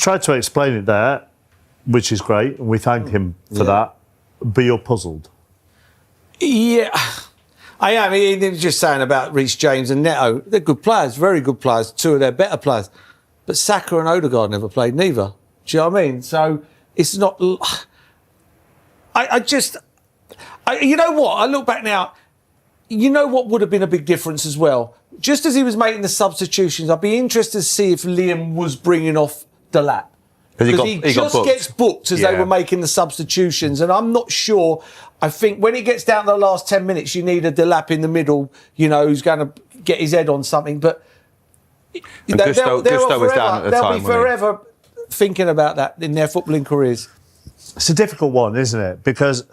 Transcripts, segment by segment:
tried to explain it there, which is great, and we thank him for that. But you're puzzled. Yeah, I am. He was just saying about Reece James and Neto. They're good players, very good players, two of their better players. But Saka and Odegaard never played neither. Do you know what I mean? So it's not... you know what? I look back now, you know what would have been a big difference as well? Just as he was making the substitutions, I'd be interested to see if Liam was bringing off Delap. Because he just gets booked as they were making the substitutions. And I'm not sure. I think when it gets down to the last 10 minutes, you need a Delap in the middle, you know, who's going to get his head on something. But Gusto was down at the time. They'll be forever thinking about that in their footballing careers. It's a difficult one, isn't it? Because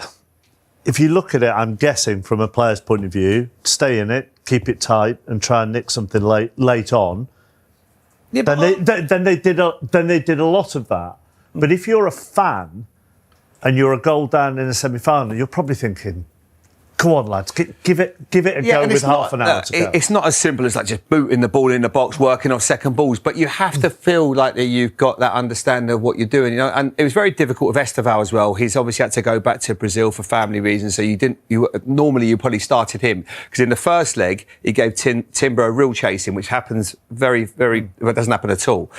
if you look at it, I'm guessing from a player's point of view, stay in it, keep it tight, and try and nick something late on. Yeah, then they did a lot of that. But if you're a fan and you're a goal down in a semi-final, you're probably thinking, come on, lads, give it a go with half an hour to go. It's not as simple as like just booting the ball in the box, working off second balls, but you have to feel like that you've got that understanding of what you're doing, you know. And it was very difficult with Esteval as well. He's obviously had to go back to Brazil for family reasons, so normally you probably started him because in the first leg he gave Timber a real chasing, which happens well, it doesn't happen at all.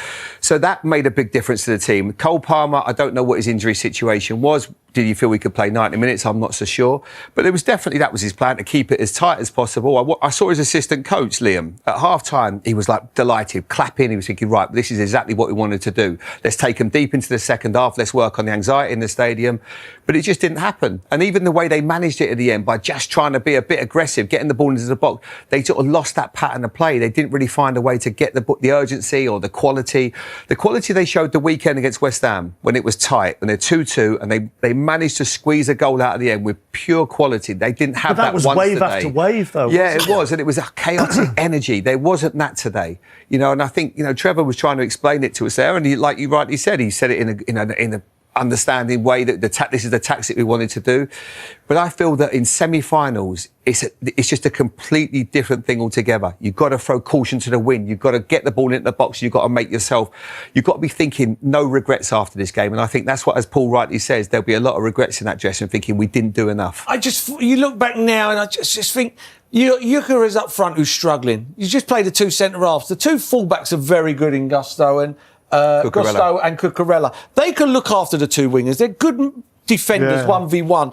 So that made a big difference to the team. Cole Palmer, I don't know what his injury situation was. Did you feel we could play 90 minutes? I'm not so sure. But it was definitely, that was his plan, to keep it as tight as possible. I saw his assistant coach, Liam, at half-time, he was like delighted, clapping. He was thinking, right, this is exactly what we wanted to do. Let's take them deep into the second half. Let's work on the anxiety in the stadium. But it just didn't happen. And even the way they managed it at the end, by just trying to be a bit aggressive, getting the ball into the box, they sort of lost that pattern of play. They didn't really find a way to get the urgency or the quality. The quality they showed the weekend against West Ham, when it was tight, and they're 2-2, and they managed to squeeze a goal out at the end with pure quality. They didn't have that once today. But that was wave after wave, though. Yeah, it was, and it was a chaotic energy. There wasn't that today, you know. And I think, you know, Trevor was trying to explain it to us there, and he, like you rightly said, he said it in a understanding way that this is the tactic we wanted to do. But I feel that in semi-finals, it's just a completely different thing altogether. You've got to throw caution to the wind. You've got to get the ball into the box. You've got to make yourself... You've got to be thinking no regrets after this game. And I think that's what, as Paul rightly says, there'll be a lot of regrets in that dressing, thinking we didn't do enough. You look back now and I just think... Yuka is up front who's struggling. You just play the two centre-halves. The two full-backs are very good in Gusto and Cucurella. They can look after the two wingers. They're good defenders, 1v1.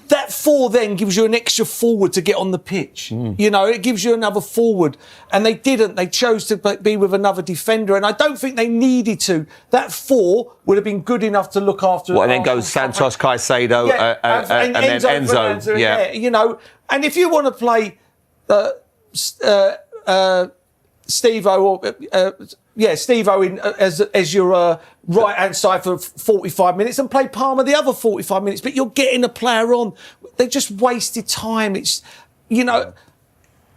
That four then gives you an extra forward to get on the pitch. You know, it gives you another forward. And they didn't. They chose to be with another defender. And I don't think they needed to. That four would have been good enough to look after... and then goes Santos, Caicedo, and then Enzo. Yeah, you know. And if you want to play Steve-O as your right-hand side for 45 minutes and play Palmer the other 45 minutes, but you're getting a player on. They just wasted time. It's, you know,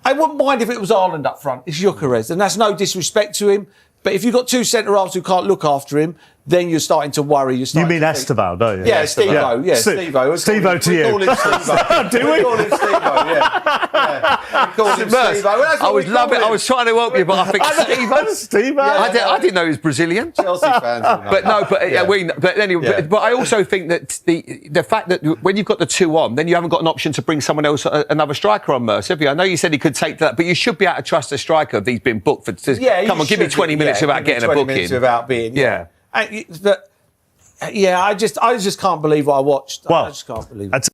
I wouldn't mind if it was Ireland up front. It's Gyökeres, and that's no disrespect to him. But if you've got two centre-halves who can't look after him, then you're starting to worry. You mean Esteval, don't you? Yeah, Steve-O. Yeah, Steve-O. Steve-O to you. We call him Steve-O. Do we? We call him Steve-O, yeah. We call him Steve-O. I was trying to help you, but I think Steve-O. I didn't know he was Brazilian. Chelsea fans. But I also think that the fact that when you've got the two on, then you haven't got an option to bring someone else, another striker on, Mercer, have you? I know you said he could take that, but you should be able to trust a striker if he's been booked for... Come on, give me 20 minutes without getting a booking. Without being... Yeah. But, I just can't believe what I watched. I just can't believe it.